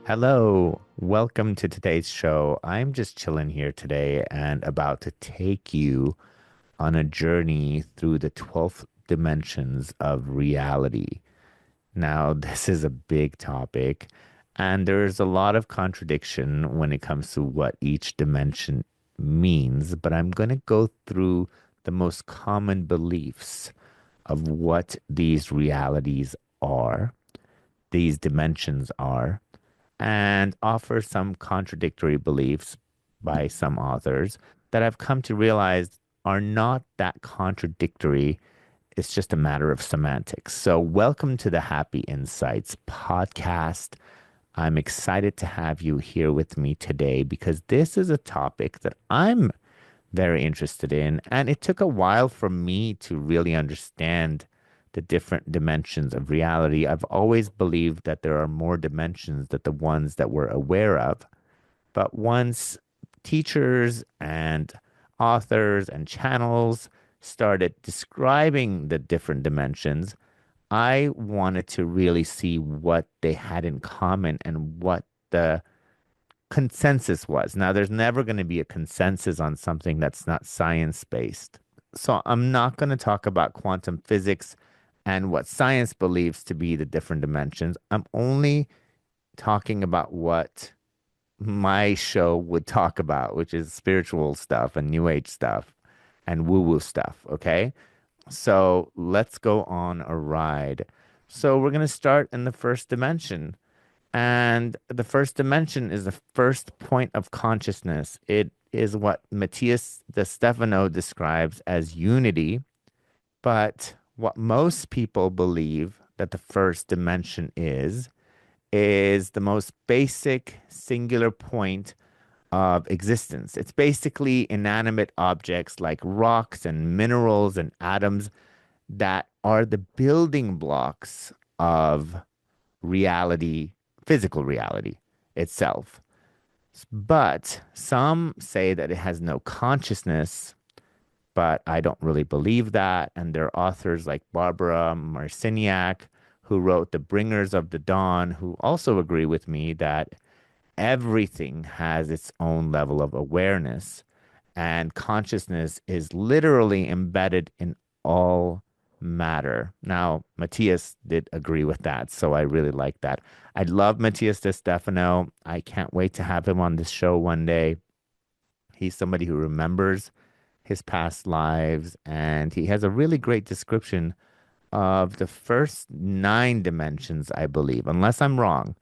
Hello, welcome to today's show. I'm just chilling here today and about to take you on a journey through the 12th dimensions of reality. Now, this is a big topic, and there's a lot of contradiction when it comes to what each dimension means, but I'm going to go through the most common beliefs of what these realities are, these dimensions are and offer some contradictory beliefs by some authors that I've come to realize are not that contradictory. It's just a matter of semantics. So, welcome to the Happy Insights podcast. I'm excited to have you here with me today because this is a topic that I'm very interested in. And it took a while for me to really understand the different dimensions of reality. I've always believed that there are more dimensions than the ones that we're aware of. But once teachers and authors and channels started describing the different dimensions, I wanted to really see what they had in common and what the consensus was. Now, there's never going to be a consensus on something that's not science based. So I'm not going to talk about quantum physics and what science believes to be the different dimensions. I'm only talking about what my show would talk about, which is spiritual stuff and new age stuff and woo woo stuff. Okay. So let's go on a ride. So we're going to start in the first dimension. And the first dimension is the first point of consciousness. It is what Matias de Stefano describes as unity. But what most people believe that the first dimension is the most basic singular point of existence. It's basically inanimate objects like rocks and minerals and atoms that are the building blocks of reality, physical reality itself. But some say that it has no consciousness, but I don't really believe that. And there are authors like Barbara Marciniak, who wrote The Bringers of the Dawn, who also agree with me that everything has its own level of awareness, and consciousness is literally embedded in all matter. Now, Matias did agree with that, so I really like that. I love Matias de Stefano. I can't wait to have him on this show one day. He's somebody who remembers his past lives, and he has a really great description of the first nine dimensions, I believe, unless I'm wrong.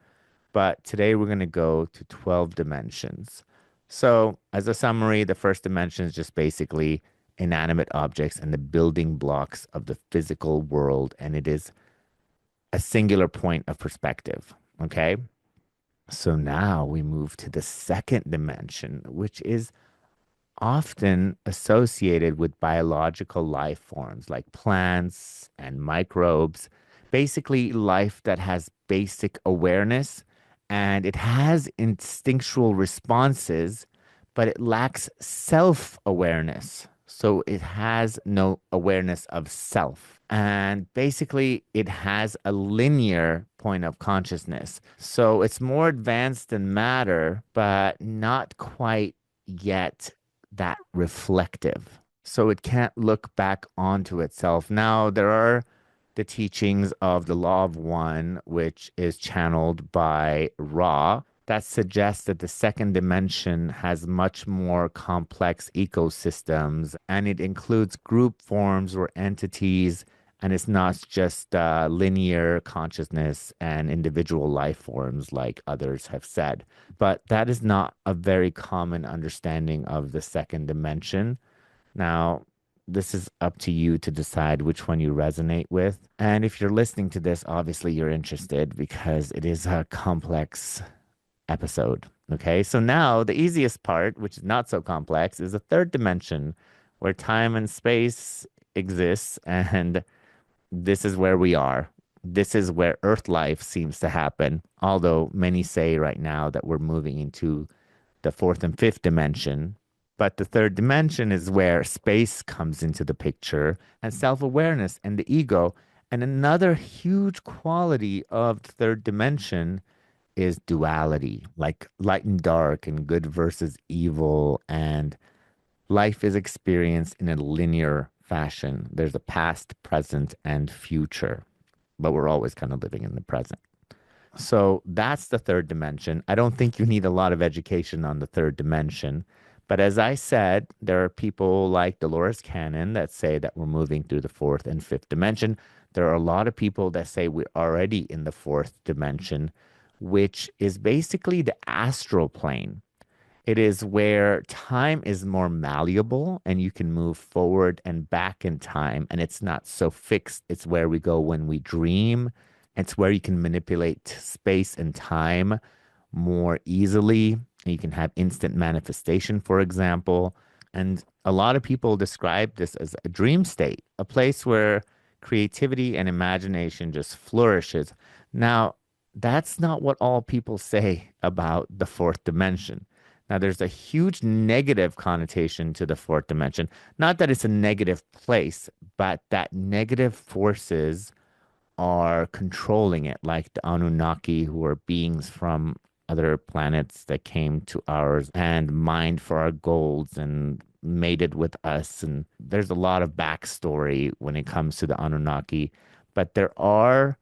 But today we're going to go to 12 dimensions. So, as a summary, the first dimension is just basically inanimate objects and the building blocks of the physical world, and it is a singular point of perspective. Okay. So now we move to the second dimension, which is often associated with biological life forms like plants and microbes, basically life that has basic awareness and it has instinctual responses, but it lacks self-awareness. So it has no awareness of self. And basically, it has a linear point of consciousness. So it's more advanced than matter, but not quite yet that reflective. So it can't look back onto itself. Now, there are the teachings of the law of one, which is channeled by Ra, that suggests that the second dimension has much more complex ecosystems and it includes group forms or entities. And it's not just linear consciousness and individual life forms like others have said. But that is not a very common understanding of the second dimension. Now, this is up to you to decide which one you resonate with. And if you're listening to this, obviously you're interested because it is a complex episode. Okay, so now the easiest part, which is not so complex, is the third dimension where time and space exists, and this is where we are. This is where Earth life seems to happen. Although many say right now that we're moving into the fourth and fifth dimension. But the third dimension is where space comes into the picture and self awareness and the ego. And another huge quality of the third dimension is duality, like light and dark and good versus evil, and life is experienced in a linear fashion. There's a past, present, and future, but we're always kind of living in the present. So that's the third dimension. I don't think you need a lot of education on the third dimension. But as I said, there are people like Dolores Cannon that say that we're moving through the fourth and fifth dimension. There are a lot of people that say we're already in the fourth dimension, which is basically the astral plane. It is where time is more malleable and you can move forward and back in time, and it's not so fixed. It's where we go when we dream. It's where you can manipulate space and time more easily. You can have instant manifestation, for example. And a lot of people describe this as a dream state, a place where creativity and imagination just flourishes. Now, that's not what all people say about the fourth dimension. Now, there's a huge negative connotation to the fourth dimension. Not that it's a negative place, but that negative forces are controlling it, like the Anunnaki, who are beings from other planets that came to ours and mined for our golds and mated with us. And there's a lot of backstory when it comes to the Anunnaki, but there are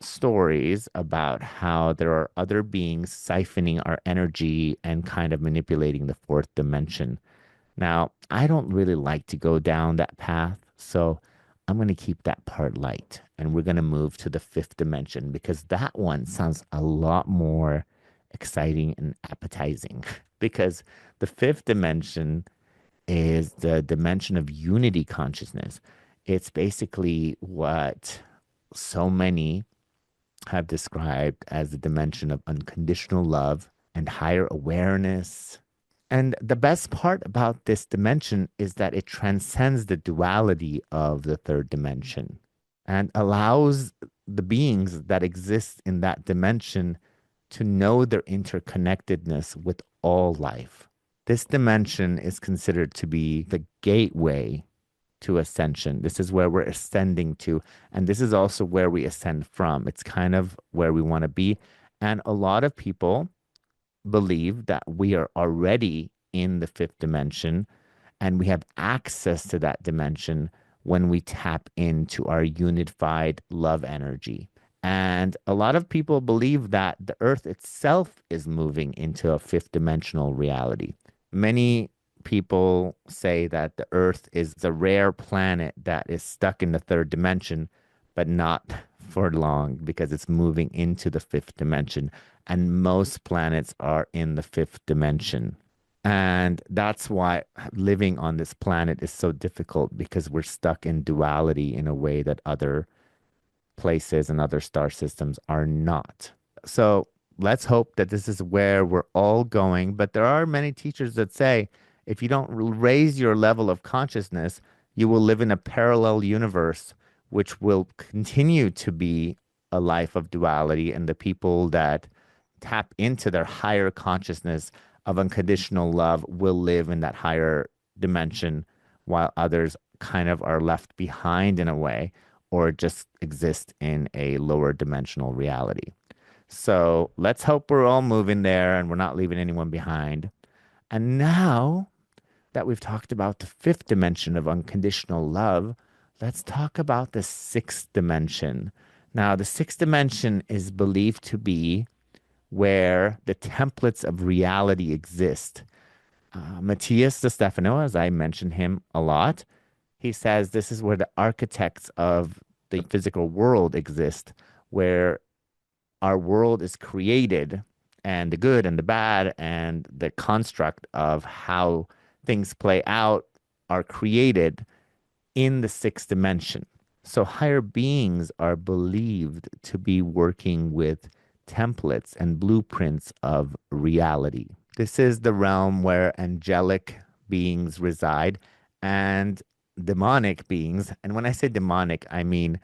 stories about how there are other beings siphoning our energy and kind of manipulating the fourth dimension. Now, I don't really like to go down that path, so I'm going to keep that part light and we're going to move to the fifth dimension because that one sounds a lot more exciting and appetizing because the fifth dimension is the dimension of unity consciousness. It's basically what so many have described as the dimension of unconditional love and higher awareness. And the best part about this dimension is that it transcends the duality of the third dimension and allows the beings that exist in that dimension to know their interconnectedness with all life. This dimension is considered to be the gateway to ascension. This is where we're ascending to. And this is also where we ascend from. It's kind of where we want to be. And a lot of people believe that we are already in the fifth dimension and we have access to that dimension when we tap into our unified love energy. And a lot of people believe that the earth itself is moving into a fifth dimensional reality. Many people say that the earth is a rare planet that is stuck in the third dimension, but not for long because it's moving into the fifth dimension. And most planets are in the fifth dimension. And that's why living on this planet is so difficult because we're stuck in duality in a way that other places and other star systems are not. So let's hope that this is where we're all going. But there are many teachers that say if you don't raise your level of consciousness, you will live in a parallel universe, which will continue to be a life of duality. And the people that tap into their higher consciousness of unconditional love will live in that higher dimension, while others kind of are left behind in a way or just exist in a lower dimensional reality. So let's hope we're all moving there and we're not leaving anyone behind. And now that we've talked about the fifth dimension of unconditional love, let's talk about the sixth dimension. Now, the sixth dimension is believed to be where the templates of reality exist. Matias the Stefano, as I mentioned him a lot, he says this is where the architects of the physical world exist, where our world is created and the good and the bad and the construct of how things play out are created in the sixth dimension. So higher beings are believed to be working with templates and blueprints of reality. This is the realm where angelic beings reside and demonic beings. And when I say demonic, I mean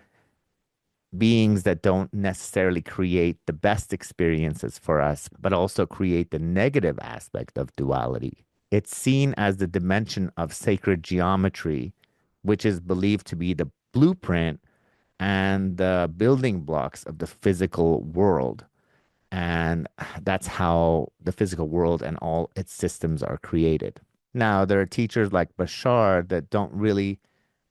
beings that don't necessarily create the best experiences for us, but also create the negative aspect of duality. It's seen as the dimension of sacred geometry, which is believed to be the blueprint and the building blocks of the physical world. And that's how the physical world and all its systems are created. Now, there are teachers like Bashar that don't really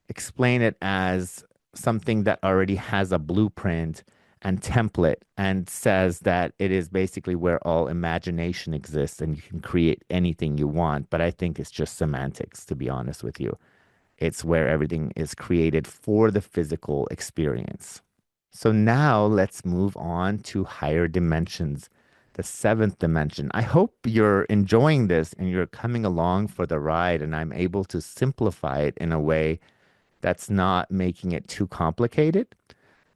explain it as something that already has a blueprint and template and says that it is basically where all imagination exists and you can create anything you want. But I think it's just semantics, to be honest with you. It's where everything is created for the physical experience. So now let's move on to higher dimensions, the seventh dimension. I hope you're enjoying this and you're coming along for the ride, and I'm able to simplify it in a way that's not making it too complicated.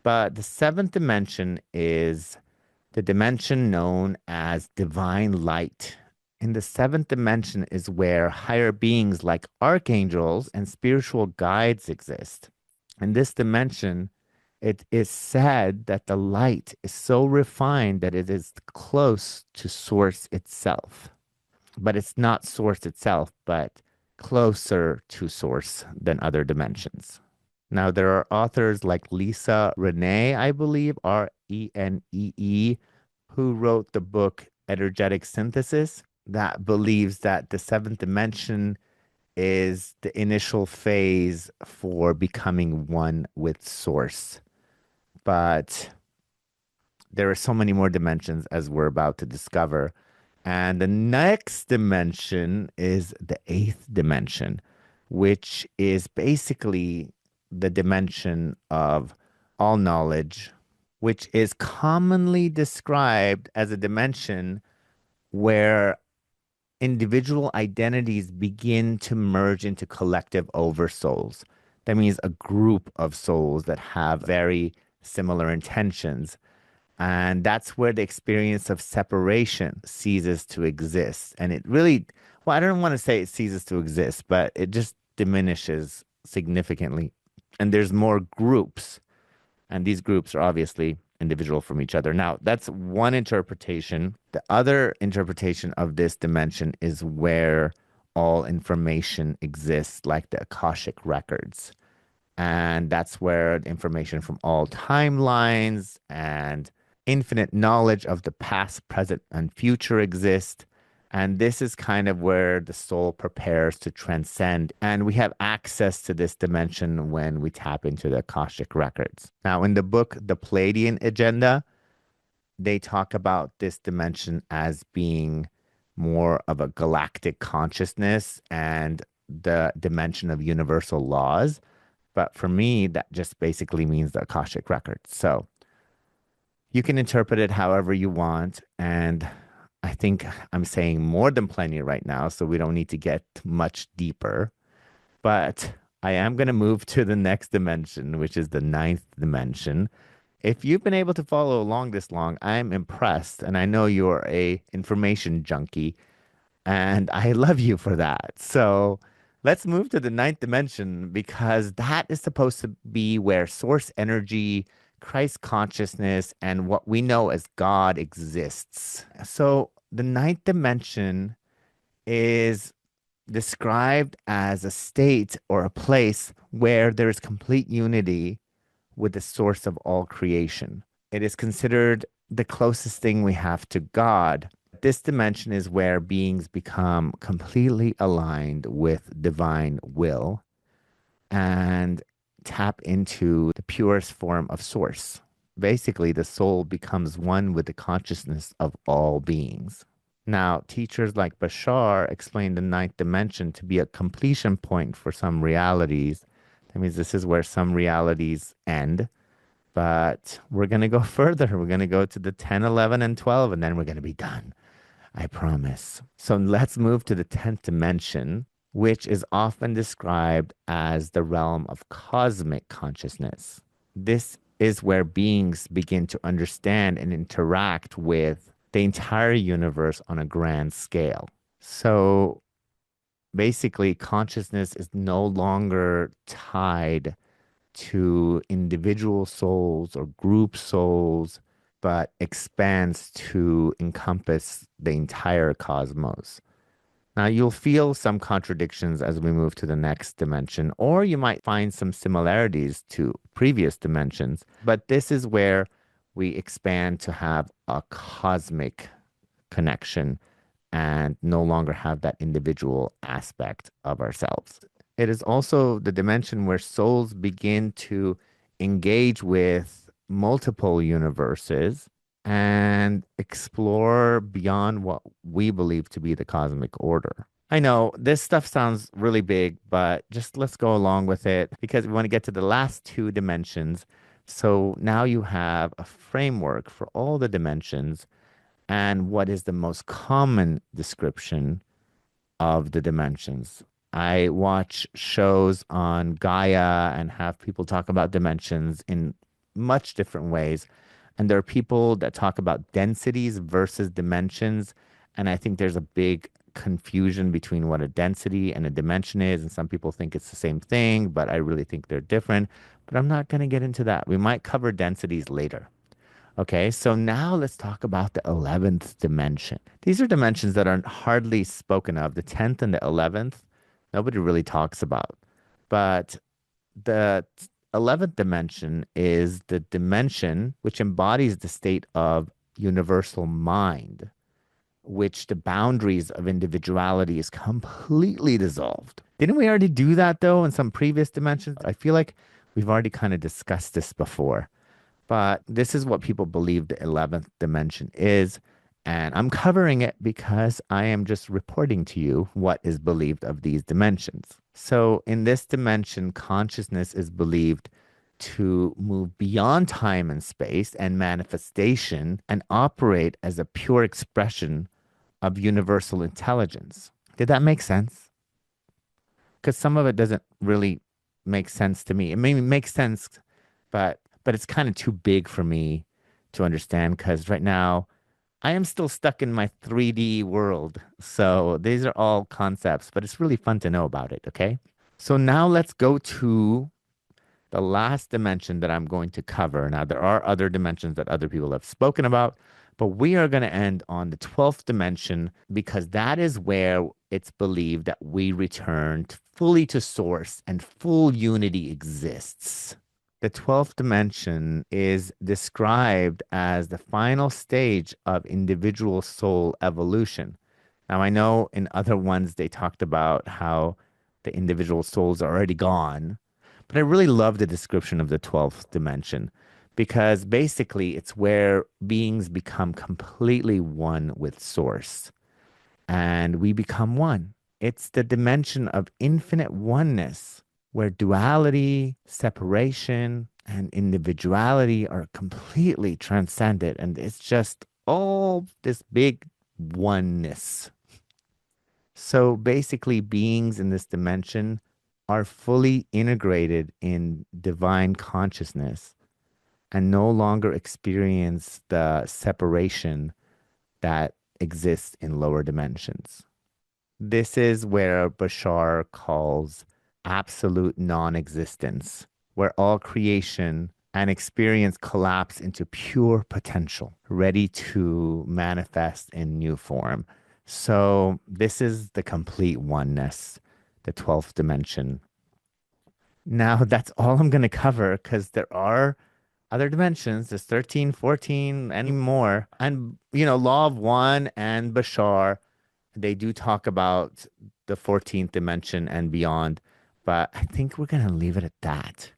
But the seventh dimension is the dimension known as divine light. In the seventh dimension is where higher beings like archangels and spiritual guides exist. In this dimension, it is said that the light is so refined that it is close to source itself. But it's not source itself, but closer to source than other dimensions. Now, there are authors like Lisa Renee, I believe, Renee, who wrote the book Energetic Synthesis, that believes that the seventh dimension is the initial phase for becoming one with Source. But there are so many more dimensions as we're about to discover. And the next dimension is the eighth dimension, which is basically the dimension of all knowledge, which is commonly described as a dimension where individual identities begin to merge into collective oversouls. That means a group of souls that have very similar intentions. And that's where the experience of separation ceases to exist. And it really, well, I don't want to say it ceases to exist, but it just diminishes significantly. And there's more groups, and these groups are obviously individual from each other. Now, that's one interpretation. The other interpretation of this dimension is where all information exists, like the Akashic records. And that's where the information from all timelines and infinite knowledge of the past, present, and future exist. And this is kind of where the soul prepares to transcend. And we have access to this dimension when we tap into the Akashic records. Now, in the book, The Palladian Agenda, they talk about this dimension as being more of a galactic consciousness and the dimension of universal laws. But for me, that just basically means the Akashic records. So you can interpret it however you want. And I think I'm saying more than plenty right now, so we don't need to get much deeper. But I am going to move to the next dimension, which is the ninth dimension. If you've been able to follow along this long, I'm impressed. And I know you're a information junkie, and I love you for that. So let's move to the ninth dimension because that is supposed to be where source energy, Christ consciousness, and what we know as God exists. So the ninth dimension is described as a state or a place where there is complete unity with the source of all creation. It is considered the closest thing we have to God. This dimension is where beings become completely aligned with divine will and tap into the purest form of source. Basically, the soul becomes one with the consciousness of all beings. Now, teachers like Bashar explain the ninth dimension to be a completion point for some realities. That means this is where some realities end, but we're going to go further. We're going to go to the 10, 11, and 12, and then we're going to be done. I promise. So let's move to the 10th dimension, which is often described as the realm of cosmic consciousness. This is where beings begin to understand and interact with the entire universe on a grand scale. So basically, consciousness is no longer tied to individual souls or group souls, but expands to encompass the entire cosmos. Now, you'll feel some contradictions as we move to the next dimension, or you might find some similarities to previous dimensions, but this is where we expand to have a cosmic connection and no longer have that individual aspect of ourselves. It is also the dimension where souls begin to engage with multiple universes and explore beyond what we believe to be the cosmic order. I know this stuff sounds really big, but just let's go along with it because we want to get to the last two dimensions. So now you have a framework for all the dimensions and what is the most common description of the dimensions. I watch shows on Gaia and have people talk about dimensions in much different ways. And there are people that talk about densities versus dimensions. And I think there's a big confusion between what a density and a dimension is. And some people think it's the same thing, but I really think they're different. But I'm not going to get into that. We might cover densities later. Okay, so now let's talk about the 11th dimension. These are dimensions that are hardly spoken of. The 10th and the 11th, nobody really talks about. But the 11th dimension is the dimension which embodies the state of universal mind, which the boundaries of individuality is completely dissolved. Didn't we already do that though in some previous dimensions? I feel like we've already kind of discussed this before. But this is what people believe the 11th dimension is. And I'm covering it because I am just reporting to you what is believed of these dimensions. So, in this dimension, consciousness is believed to move beyond time and space and manifestation and operate as a pure expression of universal intelligence. Did that make sense? Because some of it doesn't really make sense to me. It may make sense, but it's kind of too big for me to understand because right now I am still stuck in my 3D world. So these are all concepts, but it's really fun to know about it, okay? So now let's go to the last dimension that I'm going to cover. Now, there are other dimensions that other people have spoken about, but we are going to end on the 12th dimension because that is where it's believed that we return fully to source and full unity exists. The 12th dimension is described as the final stage of individual soul evolution. Now, I know in other ones they talked about how the individual souls are already gone, but I really love the description of the 12th dimension because basically it's where beings become completely one with source and we become one. It's the dimension of infinite oneness where duality, separation, and individuality are completely transcended. And it's just all this big oneness. So basically, beings in this dimension are fully integrated in divine consciousness and no longer experience the separation that exists in lower dimensions. This is where Bashar calls absolute non existence, where all creation and experience collapse into pure potential, ready to manifest in new form. So, this is the complete oneness, the 12th dimension. Now, that's all I'm going to cover because there are other dimensions. There's 13, 14, and more. And, Law of One and Bashar they do talk about the 14th dimension and beyond, but I think we're going to leave it at that.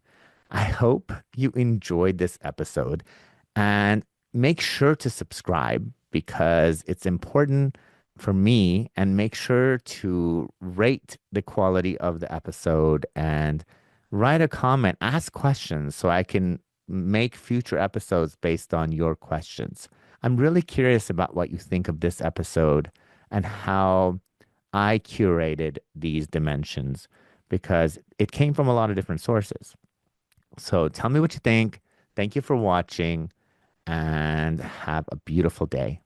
I hope you enjoyed this episode and make sure to subscribe because it's important for me and make sure to rate the quality of the episode and write a comment, ask questions so I can make future episodes based on your questions. I'm really curious about what you think of this episode and how I curated these dimensions because it came from a lot of different sources. So tell me what you think. Thank you for watching and have a beautiful day.